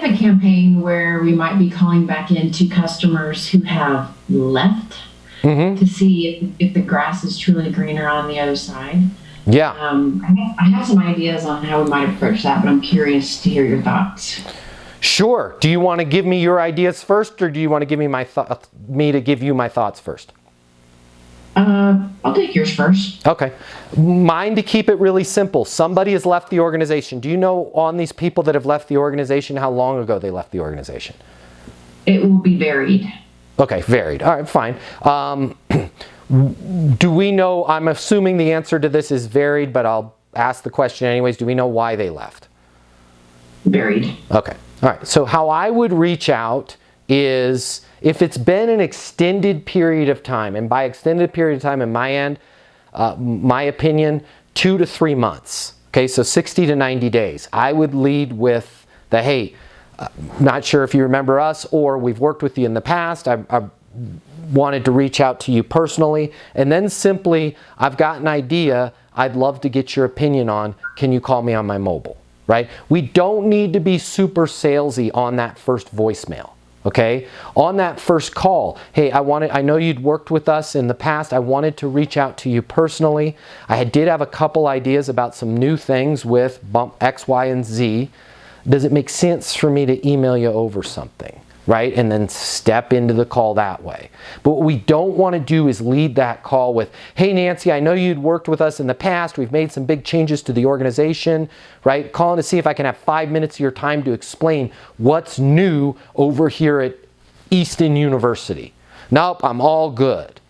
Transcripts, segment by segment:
have a campaign where we might be calling back into customers who have left to see if the grass is truly greener on the other side. Yeah. I have some ideas on how we might approach that, but I'm curious to hear your thoughts. Sure. Do you want to give me your ideas first, or do you want to give me me to give you my thoughts first? I'll take yours first. Okay. Mine, to keep it really simple. Somebody has left the organization. Do you know, on these people that have left the organization, how long ago they left the organization? It will be varied. Okay, varied. All right, fine. Do we know, I'm assuming the answer to this is varied, but I'll ask the question anyways. Do we know why they left? Varied. Okay. All right. So how I would reach out is, if it's been an extended period of time, and by extended period of time in my end, my opinion, 2 to 3 months. Okay, so 60 to 90 days. I would lead with the, hey, not sure if you remember us, or we've worked with you in the past. I wanted to reach out to you personally. And then simply, I've got an idea I'd love to get your opinion on. Can you call me on my mobile? Right? We don't need to be super salesy on that first voicemail. Okay? On that first call, hey, I know you'd worked with us in the past. I wanted to reach out to you personally. I did have a couple ideas about some new things with bump X, Y, and Z. Does it make sense for me to email you over something? Right? And then step into the call that way. But what we don't want to do is lead that call with, hey, Nancy, I know you'd worked with us in the past. We've made some big changes to the organization, right? Calling to see if I can have 5 minutes of your time to explain what's new over here at Easton University. Nope, I'm all good,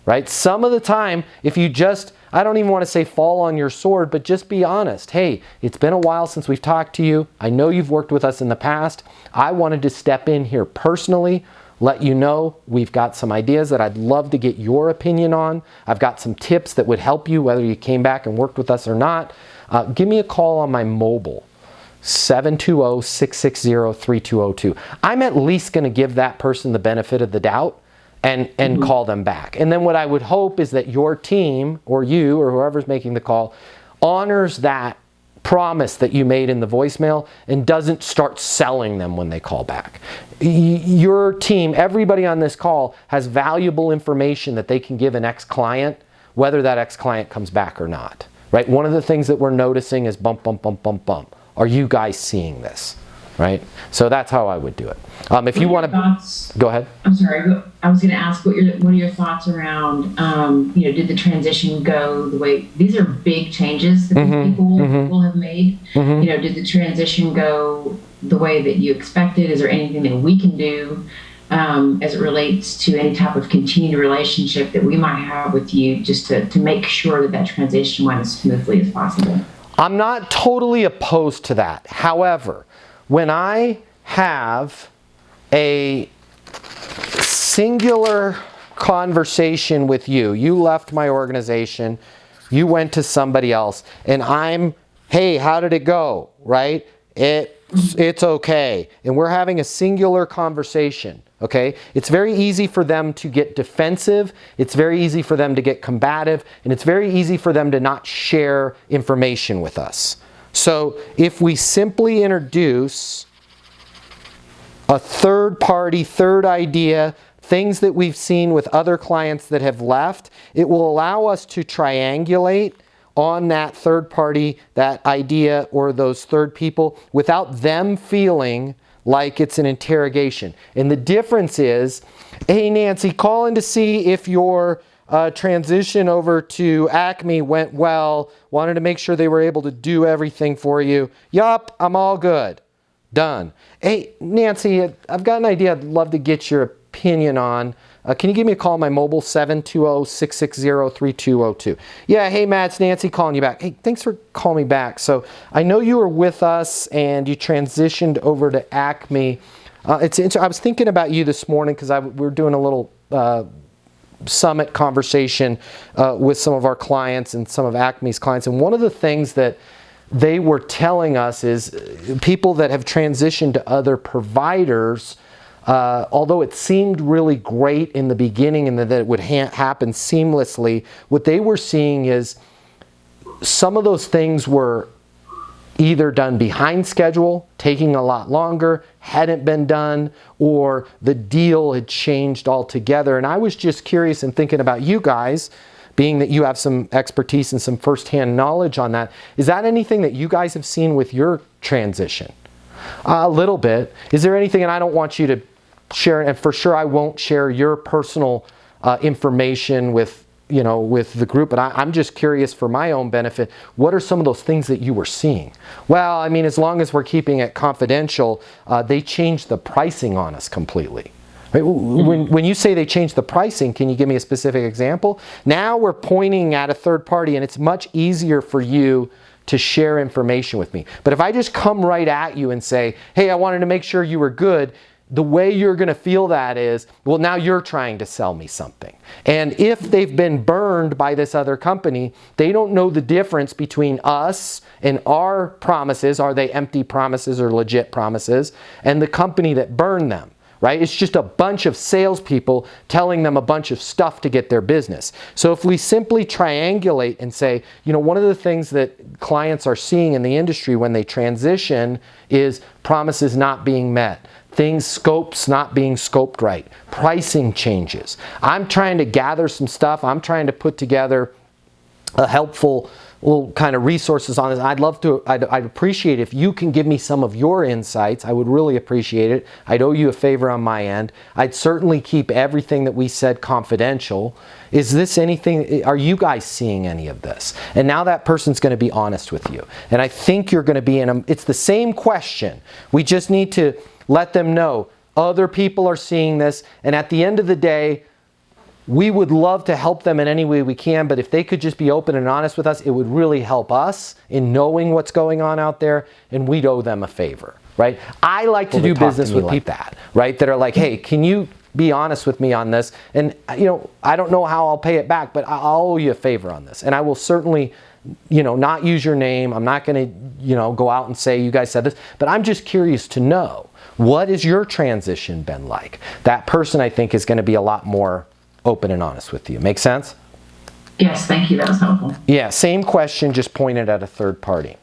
right? Some of the time, if you just, I don't even want to say fall on your sword, but just be honest. Hey, it's been a while since we've talked to you. I know you've worked with us in the past. I wanted to step in here personally, let you know we've got some ideas that I'd love to get your opinion on. I've got some tips that would help you whether you came back and worked with us or not. Give me a call on my mobile, 720-660-3202. I'm at least going to give that person the benefit of the doubt and call them back. And then what I would hope is that your team, or you, or whoever's making the call, honors that promise that you made in the voicemail and doesn't start selling them when they call back. Your team, everybody on this call, has valuable information that they can give an ex-client, whether that ex-client comes back or not. Right? One of the things that we're noticing is bump, bump, bump, bump, bump. Are you guys seeing this? Right? So that's how I would do it. If you want to, go ahead. I'm sorry. I was going to ask what are your thoughts around, did the transition go the way, these are big changes that these people will have made. Did the transition go the way that you expected? Is there anything that we can do as it relates to any type of continued relationship that we might have with you, just to make sure that transition went as smoothly as possible? I'm not totally opposed to that. However, when I have a singular conversation with you, you left my organization, you went to somebody else, and I'm, hey, how did it go? Right? It's okay. And we're having a singular conversation. Okay? It's very easy for them to get defensive. It's very easy for them to get combative. And it's very easy for them to not share information with us. So if we simply introduce a third party, third idea, things that we've seen with other clients that have left, it will allow us to triangulate on that third party, that idea, or those third people without them feeling like it's an interrogation. And the difference is, hey, Nancy, calling to see if your transition over to Acme went well, wanted to make sure they were able to do everything for you. Yup, I'm all good. Done. Hey, Nancy, I've got an idea I'd love to get your opinion on. Can you give me a call on my mobile, 720-660-3202? Yeah, hey, Matt, it's Nancy calling you back. Hey, thanks for calling me back. So I know you were with us and you transitioned over to Acme. I was thinking about you this morning because we were doing a little summit conversation with some of our clients and some of Acme's clients. And one of the things that they were telling us is people that have transitioned to other providers, although it seemed really great in the beginning and that it would happen seamlessly, what they were seeing is some of those things were either done behind schedule, taking a lot longer, hadn't been done, or the deal had changed altogether. And I was just curious and thinking about you guys, being that you have some expertise and some firsthand knowledge on that. Is that anything that you guys have seen with your transition? A little bit. Is there anything, and I don't want you to share, and for sure I won't share your personal information with the group, but I'm just curious for my own benefit, what are some of those things that you were seeing? Well, I mean, as long as we're keeping it confidential, they changed the pricing on us completely. Right? When you say they changed the pricing, can you give me a specific example? Now we're pointing at a third party, and it's much easier for you to share information with me. But if I just come right at you and say, hey, I wanted to make sure you were good, the way you're going to feel that is, well, now you're trying to sell me something. And if they've been burned by this other company, they don't know the difference between us and our promises, are they empty promises or legit promises, and the company that burned them. Right? It's just a bunch of salespeople telling them a bunch of stuff to get their business. So if we simply triangulate and say, one of the things that clients are seeing in the industry when they transition is promises not being met, scopes not being scoped right, pricing changes. I'm trying to gather some stuff. I'm trying to put together a helpful little kind of resources on this. I'd appreciate if you can give me some of your insights. I would really appreciate it. I'd owe you a favor on my end. I'd certainly keep everything that we said confidential. Is this anything, are you guys seeing any of this? And now that person's going to be honest with you. And I think you're going to be it's the same question. We just need to let them know other people are seeing this. And at the end of the day, we would love to help them in any way we can, but if they could just be open and honest with us, it would really help us in knowing what's going on out there, and we'd owe them a favor, right? I like to do business with people that are like, hey, can you be honest with me on this? And I don't know how I'll pay it back, but I'll owe you a favor on this. And I will certainly, not use your name. I'm not going to, go out and say you guys said this, but I'm just curious to know, what has your transition been like? That person, I think, is going to be a lot more open and honest with you. Make sense? Yes, thank you. That was helpful. Yeah, same question, just pointed at a third party.